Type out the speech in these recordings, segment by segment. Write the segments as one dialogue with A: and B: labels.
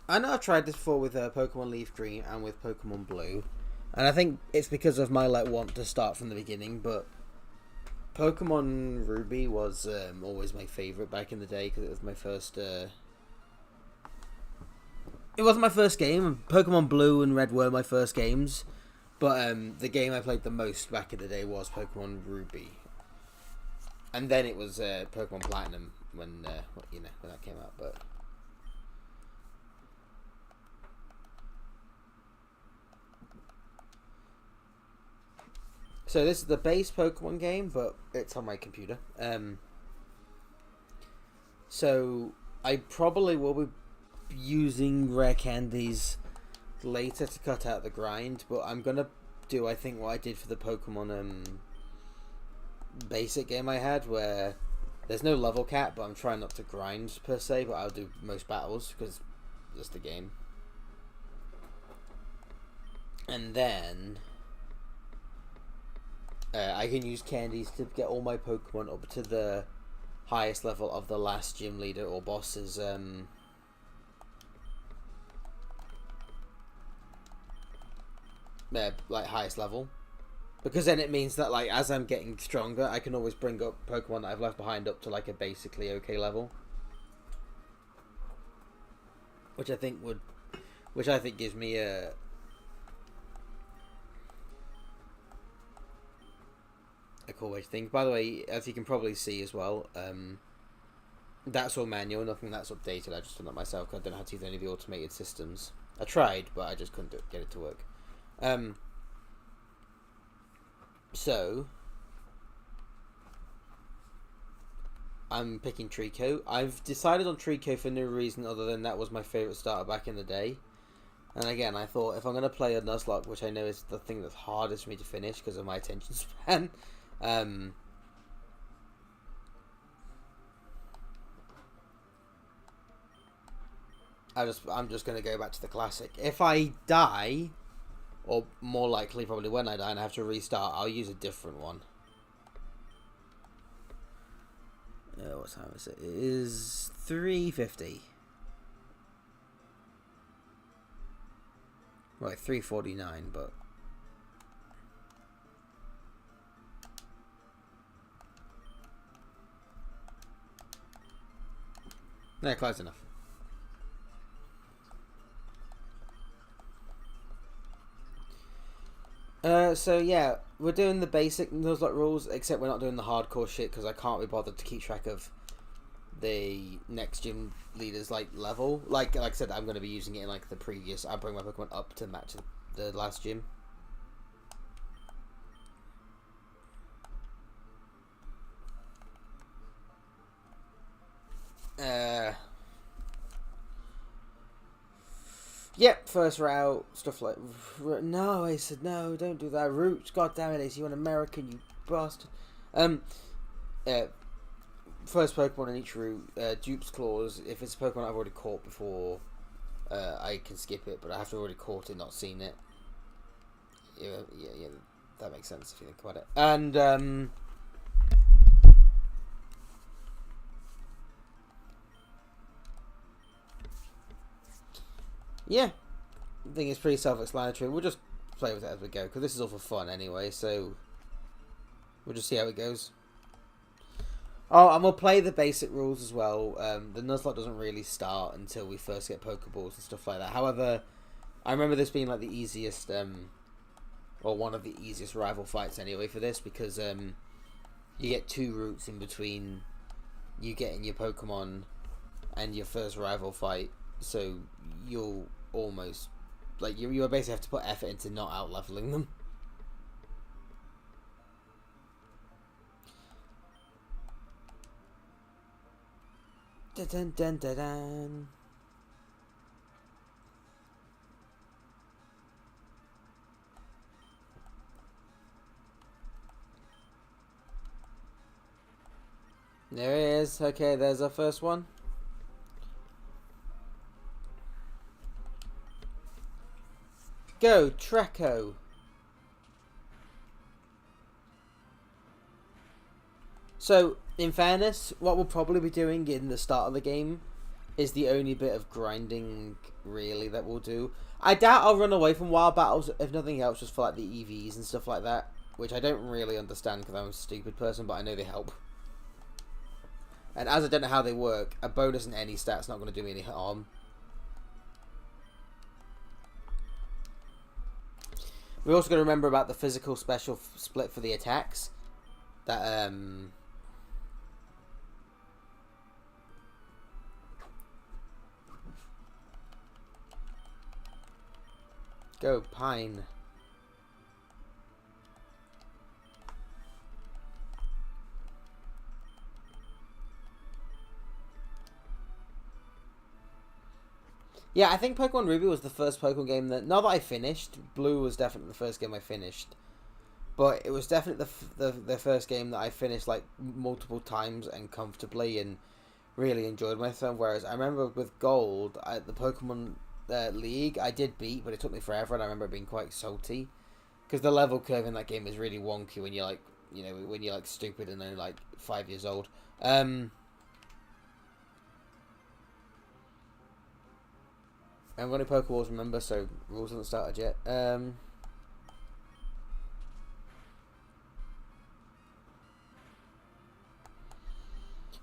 A: I know I've tried this before with Pokemon Leaf Green and with Pokemon Blue, and I think it's because of my want to start from the beginning. But Pokemon Ruby was always my favorite back in the day because it was my first. It wasn't my first game. Pokemon Blue and Red were my first games, but the game I played the most back in the day was Pokemon Ruby, and then it was Pokemon Platinum when when that came out. But so this is the base Pokemon game, but it's on my computer. So I probably will be using rare candies later to cut out the grind, but I'm gonna do I think what I did for the Pokemon basic game I had, where there's no level cap, but I'm trying not to grind per se, but I'll do most battles because that's the game. And then I can use candies to get all my Pokemon up to the highest level of the last gym leader or boss's highest level, because then it means that as I'm getting stronger, I can always bring up Pokemon that I've left behind up to a basically okay level, which I think gives me a cool way to think. By the way, as you can probably see as well, that's all manual, nothing that's updated. I just done that myself because I don't know how to use any of the automated systems. I tried, but I just couldn't get it to work. So I'm picking Trico. I've decided on Trico for no reason other than that was my favourite starter back in the day. And again, I thought if I'm going to play a Nuzlocke, which I know is the thing that's hardest for me to finish because of my attention span, I'm just going to go back to the classic. If I die, or more likely probably when I die and I have to restart, I'll use a different one. What time is it? It is 3:50. Well, 3:49, but yeah, close enough. So yeah, we're doing the basic Nuzlocke rules, except we're not doing the hardcore shit because I can't be bothered to keep track of the next gym leader's level. Like I said, I'm going to be using it in the previous. I bring my Pokemon up to match the last gym. Yep, first route, stuff like... No, I said, no, don't do that. Roots, god damn it, Ace, you an American, you bastard. First Pokemon in each route, Dupe's Claws. If it's a Pokemon I've already caught before, I can skip it, but I have to already caught it, not seen it. Yeah, that makes sense if you think about it. And, yeah, I think it's pretty self-explanatory. We'll just play with it as we go, because this is all for fun anyway, so we'll just see how it goes. Oh, and we'll play the basic rules as well. The Nuzlocke doesn't really start until we first get Pokeballs and stuff like that. However, I remember this being the easiest, or one of the easiest rival fights anyway for this, because you get 2 routes in between you getting your Pokemon and your first rival fight. So you'll almost you basically have to put effort into not out leveling them. Dun, dun, dun, dun, dun. There he is. Okay, there's our first one. Go, Treco. So, in fairness, what we'll probably be doing in the start of the game is the only bit of grinding really that we'll do. I doubt I'll run away from wild battles, if nothing else, just for like the EVs and stuff like that, which I don't really understand because I'm a stupid person, but I know they help. And as I don't know how they work, a bonus in any stat's not going to do me any harm. We also got to remember about the physical special split for the attacks. That go Pine. Yeah, I think Pokemon Ruby was the first Pokemon game that, not that I finished, Blue was definitely the first game I finished, but it was definitely the first game that I finished like multiple times and comfortably and really enjoyed myself. Whereas I remember with Gold, the Pokemon League, I did beat, but it took me forever, and I remember it being quite salty because the level curve in that game is really wonky when you're like, you know, when you're like stupid and only like 5 years old. I'm running Pokeballs, remember, so rules haven't started yet.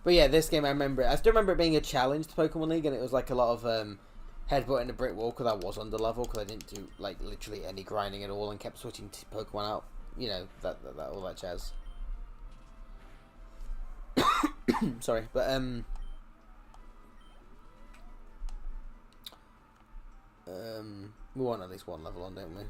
A: But yeah, this game I remember. I still remember it being a challenge to Pokemon League, and it was like a lot of headbutting a brick wall because I was under level because I didn't do like literally any grinding at all and kept switching to Pokemon out. You know that all that jazz. Sorry, but we want at least one level on, don't we?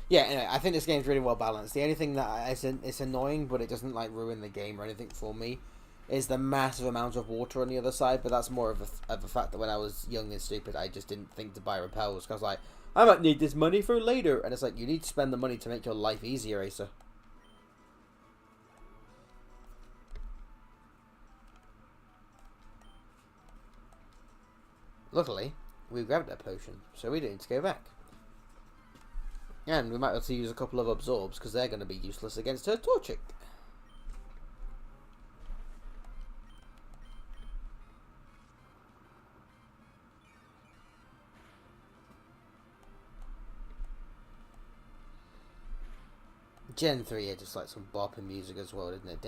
A: Yeah, anyway, I think this game's really well balanced. The only thing that it's annoying, but it doesn't like ruin the game or anything for me, is the massive amount of water on the other side. But that's more of a fact that when I was young and stupid, I just didn't think to buy repels because I was like, I might need this money for later, and it's like you need to spend the money to make your life easier, Asa. Luckily, we grabbed that potion, so we didn't need to go back. And we might have to use a couple of absorbs, because they're going to be useless against her Torchic. Gen 3 had just like some bopping music as well, didn't it?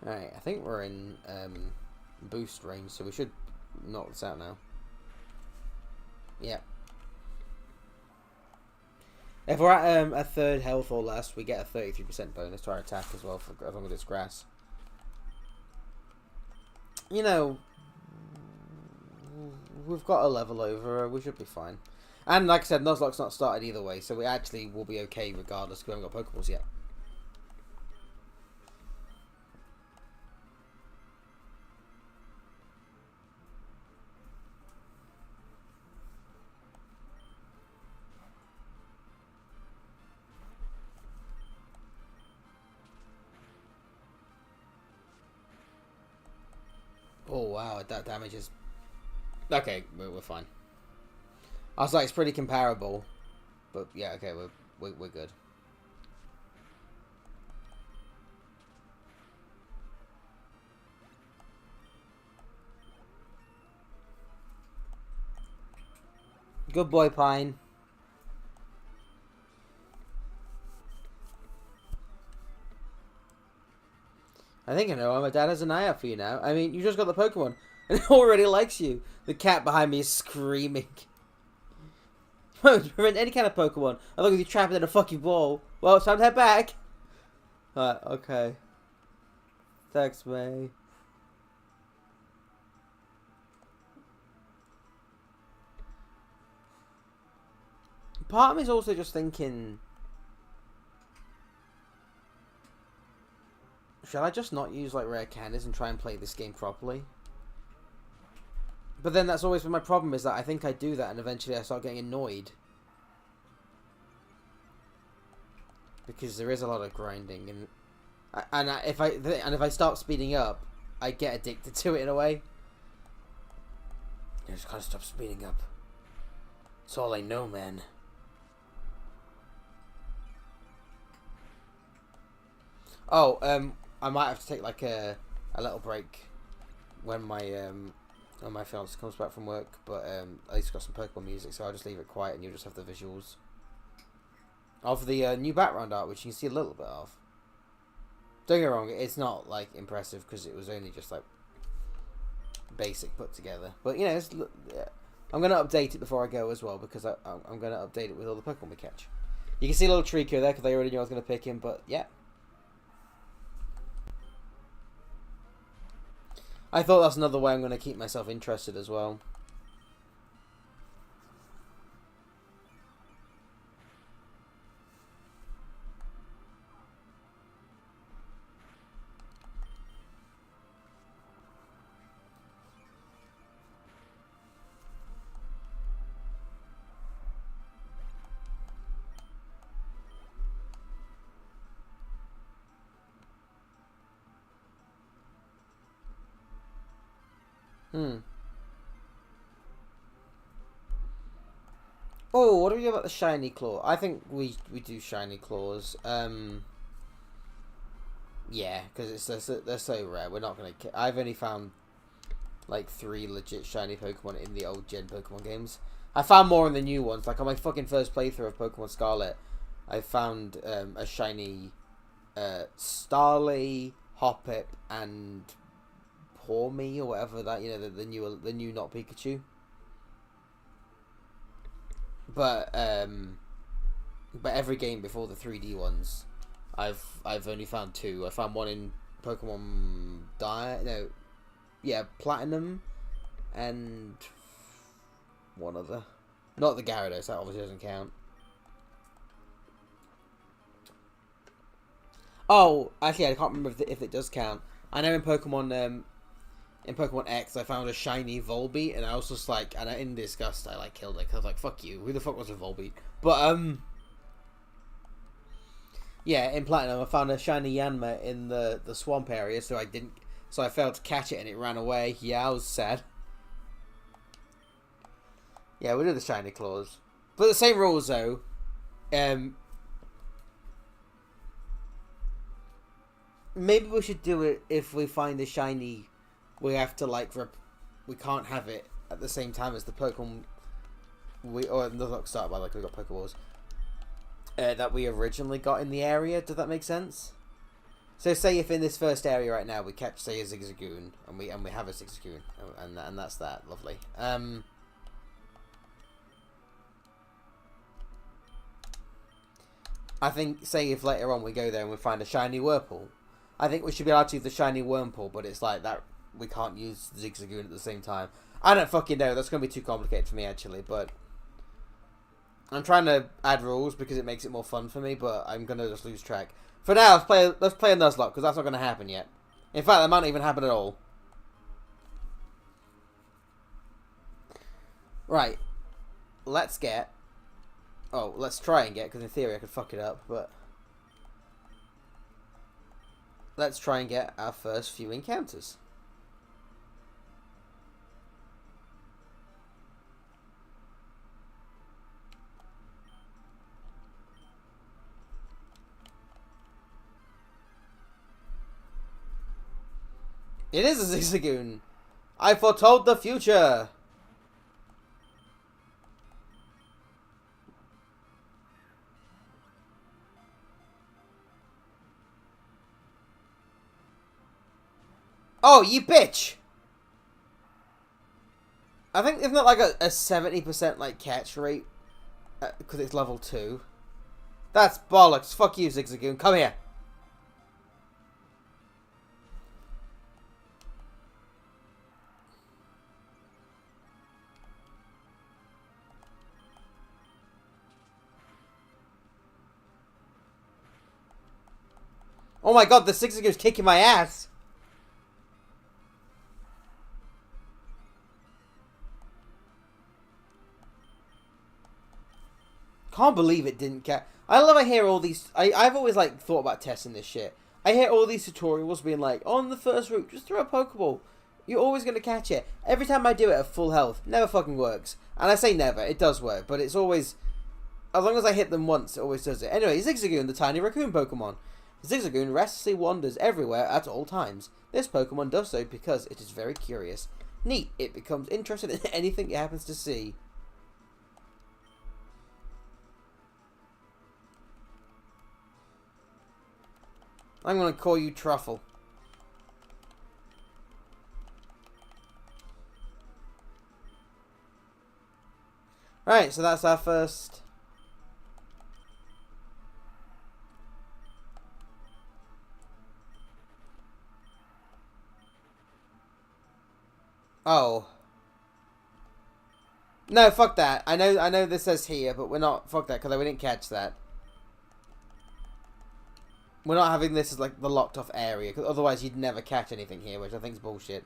A: Alright, I think we're in boost range, so we should knock this out now. Yeah. If we're at a third health or less, we get a 33% bonus to our attack as well, for as long as it's grass. You know, we've got a level over, we should be fine. And like I said, Nuzlocke's not started either way, so we actually will be okay regardless, because we haven't got Pokeballs yet. Oh wow, that damage is... Okay, we're fine. I was like, it's pretty comparable. But yeah, okay, we're good. Good boy, Pine. I think I know why my dad has an eye out for you now. I mean, you just got the Pokemon, and it already likes you. The cat behind me is screaming. To prevent any kind of Pokemon, I look at you trapped in a fucking wall. Well, it's time to head back. Okay. Thanks, May. Part of me is also just thinking... Should I just not use like rare candies and try and play this game properly? But then that's always been my problem, is that I think I do that and eventually I start getting annoyed. Because there is a lot of grinding, and if I start speeding up, I get addicted to it in a way. You just gotta stop speeding up. That's all I know, man. Oh, I might have to take like a little break when my fiance comes back from work, but at least got some Pokemon music, so I'll just leave it quiet and you'll just have the visuals of the new background art, which you can see a little bit of. Don't get me wrong, it's not like impressive because it was only just like basic put together, but you know, I'm gonna update it before I go as well, because I'm gonna update it with all the Pokemon we catch. You can see a little Trico there because they already knew I was gonna pick him, but yeah. I thought that's another way I'm going to keep myself interested as well. Oh, what do we do about the shiny claw? I think we do shiny claws. Yeah, because they're so rare. We're not gonna. I've only found like 3 legit shiny Pokemon in the old gen Pokemon games. I found more in the new ones. Like on my fucking first playthrough of Pokemon Scarlet, I found a shiny Starly, Hoppip, and Pawmi or whatever that, you know, the new not Pikachu. But every game before the 3D ones, I've only found 2. I found one in Pokemon Platinum, and one other. Not the Gyarados, that obviously doesn't count. Oh, actually, I can't remember if it does count. I know in Pokemon X, I found a shiny Volbeat, and I was just like, and in disgust, I like killed it. Cause I was like, "Fuck you! Who the fuck was a Volbeat?" But yeah, in Platinum, I found a shiny Yanma in the swamp area, so I failed to catch it, and it ran away. Yeah, I was sad. Yeah, we do the shiny claws, but the same rules though. Maybe we should do it if we find a shiny. We have to like we can't have it at the same time as the Pokemon Nuzlocke start by like we got Pokeballs that we originally got in the area. Does that make sense? So say if in this first area right now we catch say a Zigzagoon and we have a Zigzagoon and that's that. Lovely. I think say if later on we go there and we find a shiny Whirlpool, I think we should be allowed to use the shiny Wurmple, but it's like that we can't use Zigzagoon at the same time. I don't fucking know. That's going to be too complicated for me, actually, but I'm trying to add rules because it makes it more fun for me, but I'm going to just lose track. For now, let's play a Nuzlocke, because that's not going to happen yet. In fact, that might not even happen at all. Right. Let's try and get, because in theory I could fuck it up, but let's try and get our first few encounters. It is a Zigzagoon. I foretold the future. Oh, you bitch! I think isn't that like a 70% like catch rate because it's level 2. That's bollocks. Fuck you, Zigzagoon. Come here. Oh my god, the Zigzagoon's kicking my ass. Can't believe it didn't catch. I love I hear all these. I've always like thought about testing this shit. I hear all these tutorials being like, on the first route, just throw a Pokeball. You're always going to catch it. Every time I do it at full health, never fucking works. And I say never, it does work, but it's always... As long as I hit them once, it always does it. Anyway, Zigzagoon, the tiny raccoon Pokemon. Zigzagoon restlessly wanders everywhere at all times. This Pokemon does so because it is very curious. Neat, it becomes interested in anything it happens to see. I'm going to call you Truffle. Right, so that's our first... Oh. No, fuck that. I know this says here, but we're not... Fuck that, because we didn't catch that. We're not having this as, like, the locked off area, because otherwise you'd never catch anything here, which I think is bullshit.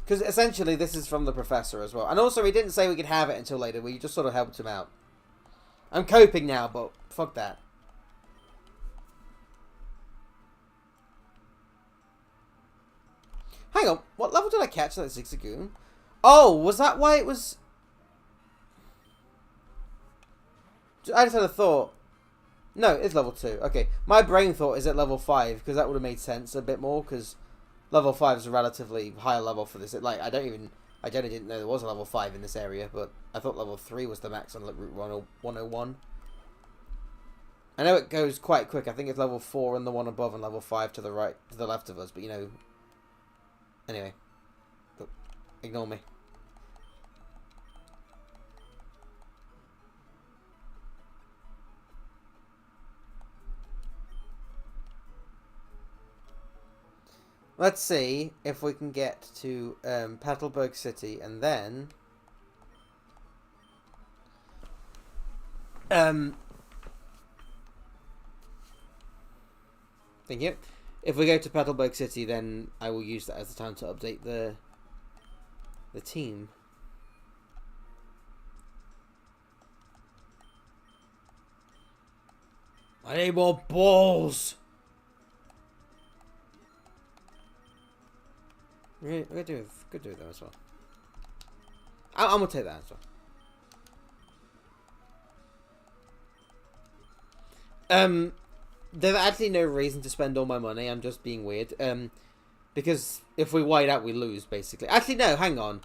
A: Because essentially this is from the professor as well. And also he didn't say we could have it until later. We just sort of helped him out. I'm coping now, but fuck that. Hang on. What level did I catch that Zigzagoon? Oh, was that why it was... I just had a thought. No, it's level 2. Okay. My brain thought is at level 5, because that would have made sense a bit more, because... Level 5 is a relatively higher level for this. Like, I generally didn't know there was a level 5 in this area, but I thought level 3 was the max on Route 101. I know it goes quite quick. I think it's level 4 and the one above, and level 5 to the right, to the left of us. But you know, anyway, ignore me. Let's see if we can get to Petalburg City and then thank you. If we go to Petalburg City, then I will use that as the time to update the team. I need more balls. We're gonna do that as well. I'm gonna take that as well. There's actually no reason to spend all my money. I'm just being weird. Because if we white out, we lose, basically. Actually, no, hang on.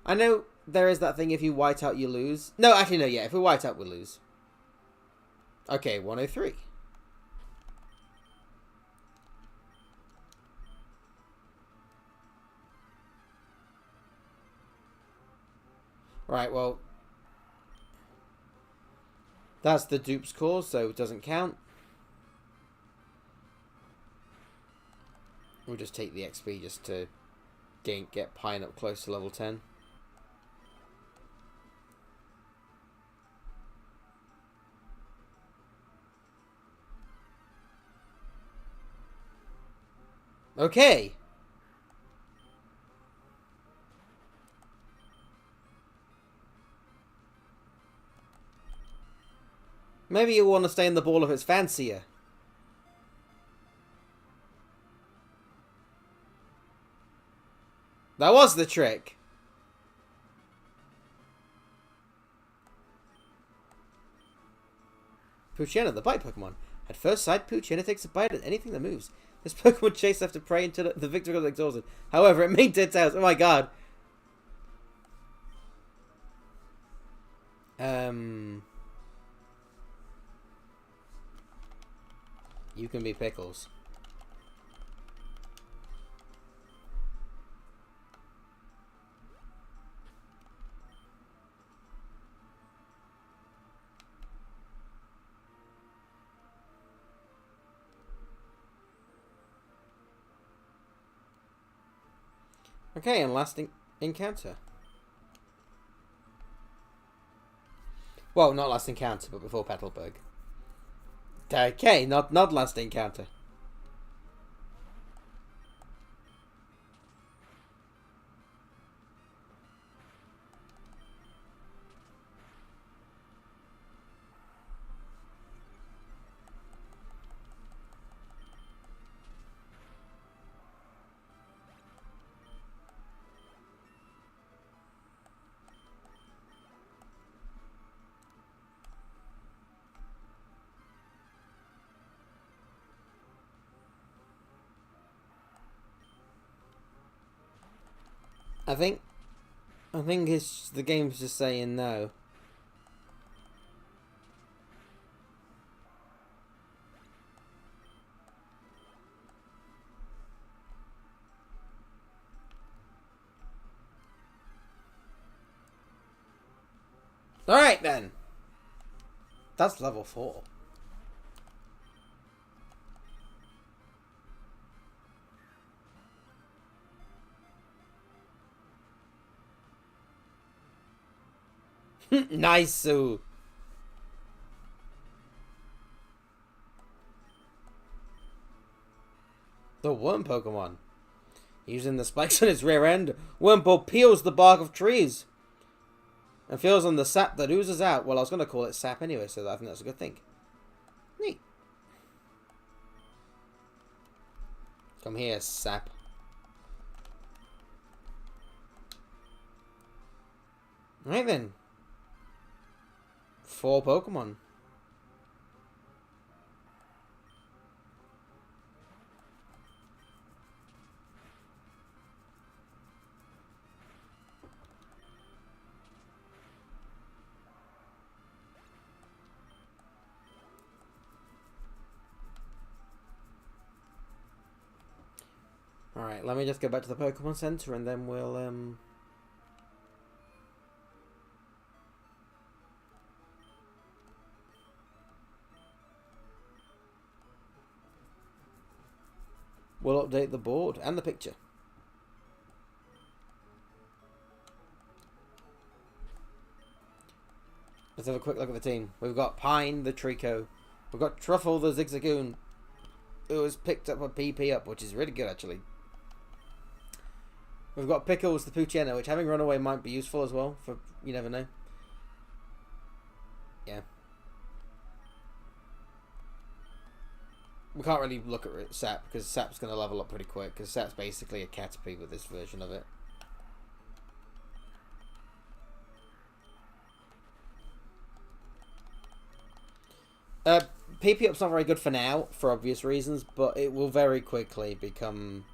A: I know there is that thing, if you white out, you lose. No, actually, no, yeah. If we white out, we lose. Okay, 103. Right, well, that's the dupe's core, so it doesn't count. We'll just take the XP just to get Pine up close to level 10. Okay. Maybe you'll want to stay in the ball if it's fancier. That was the trick. Poochyena, the bite Pokemon. At first sight, Poochyena takes a bite at anything that moves. This Pokemon chased after prey until the victor got exhausted. However, it made dead tails. Oh my god. You can be Pickles. Okay, and last encounter. Well, not last encounter, but before Petalburg. Okay, not last encounter. I think it's the game's just saying no. Alright then. That's level 4. Nice. So the worm Pokemon. Using the spikes on its rear end, Wurmple peels the bark of trees and feels on the sap that oozes out. Well, I was going to call it sap anyway, so I think that's a good thing. Neat. Come here, sap. Right then. 4 Pokemon. Alright, let me just go back to the Pokemon Center and then we'll update the board and the picture. Let's have a quick look at the team. We've got Pine, the Trico. We've got Truffle, the Zigzagoon, who has picked up a PP up, which is really good, actually. We've got Pickles, the Poochyena, which having run away might be useful as well, for you never know. Yeah. We can't really look at Sap, because Sap's going to level up pretty quick, because Sap's basically a Caterpie with this version of it. PP up's not very good for now, for obvious reasons, but it will very quickly become...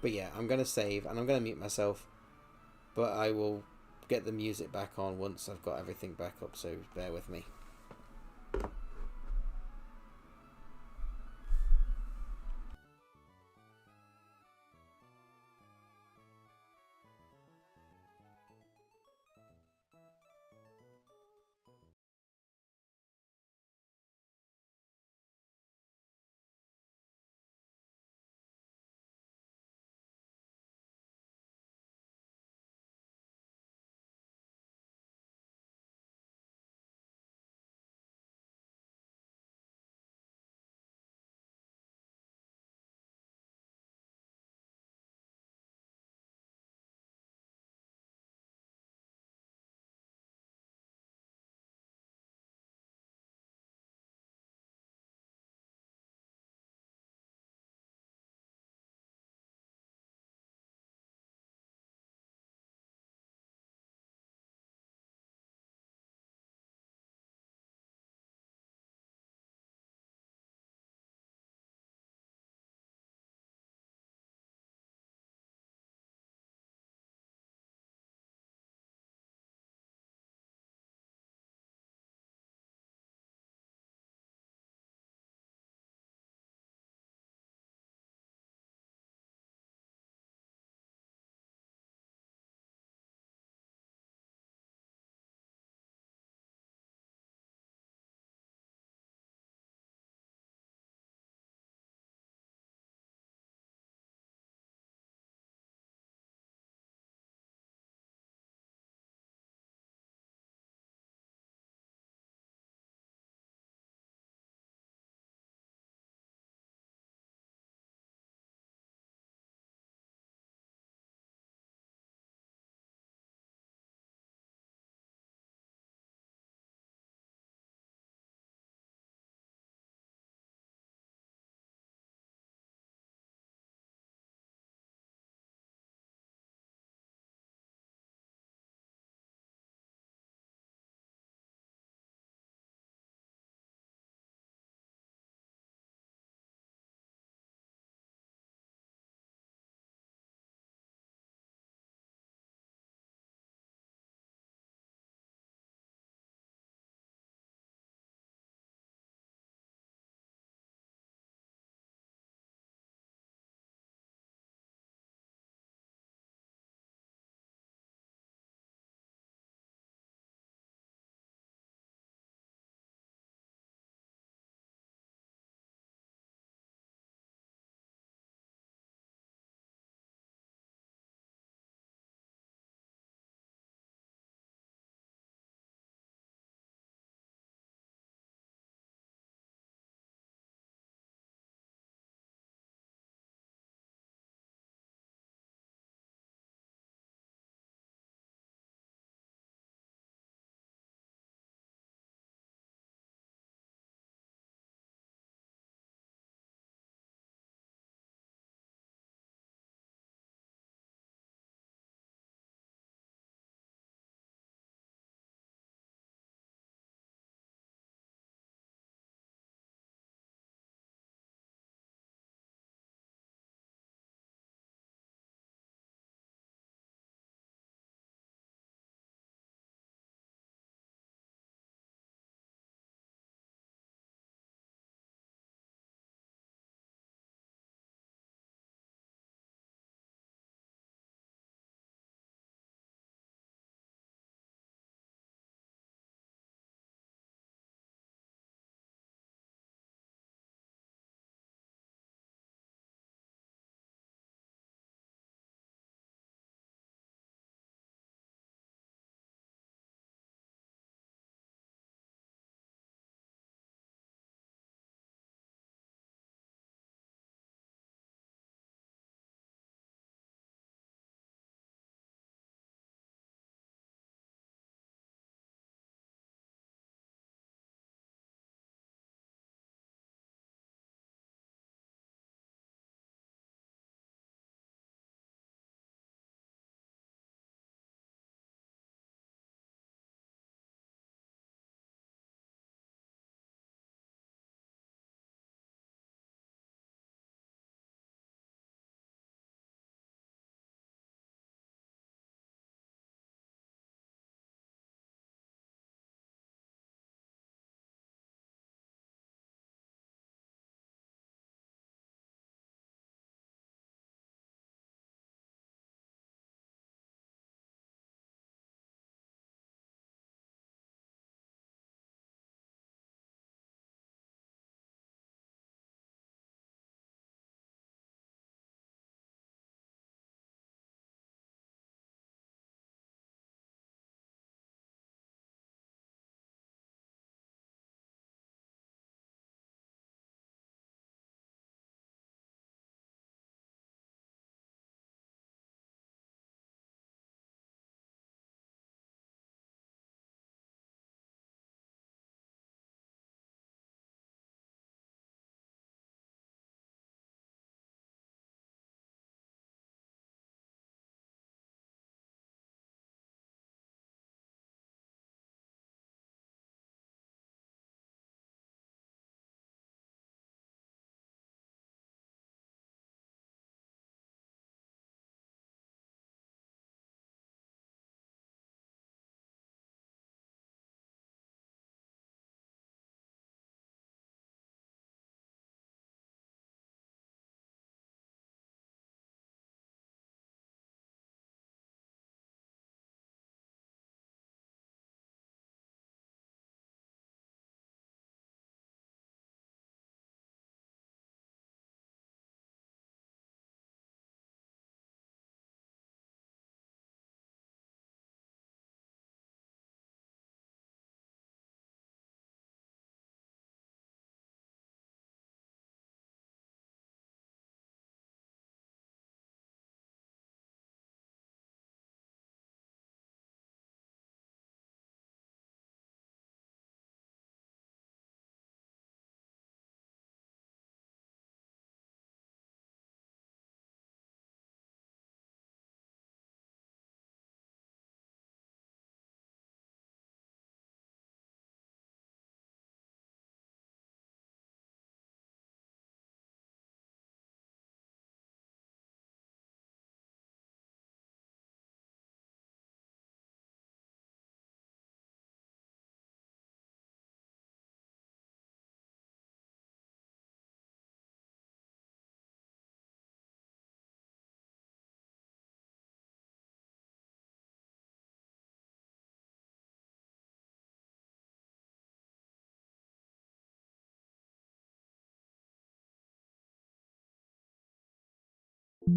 A: But yeah, I'm going to save, and I'm going to mute myself, but I will get the music back on once I've got everything back up, so bear with me.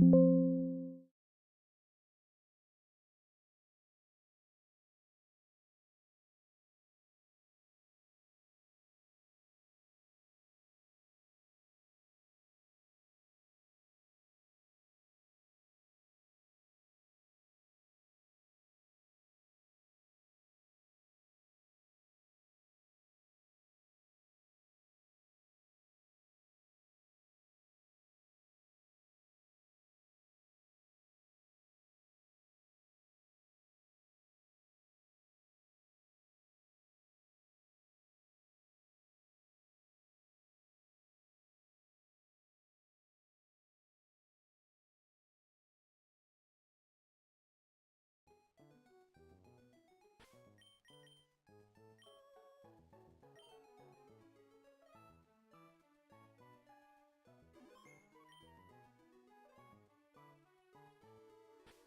B: you.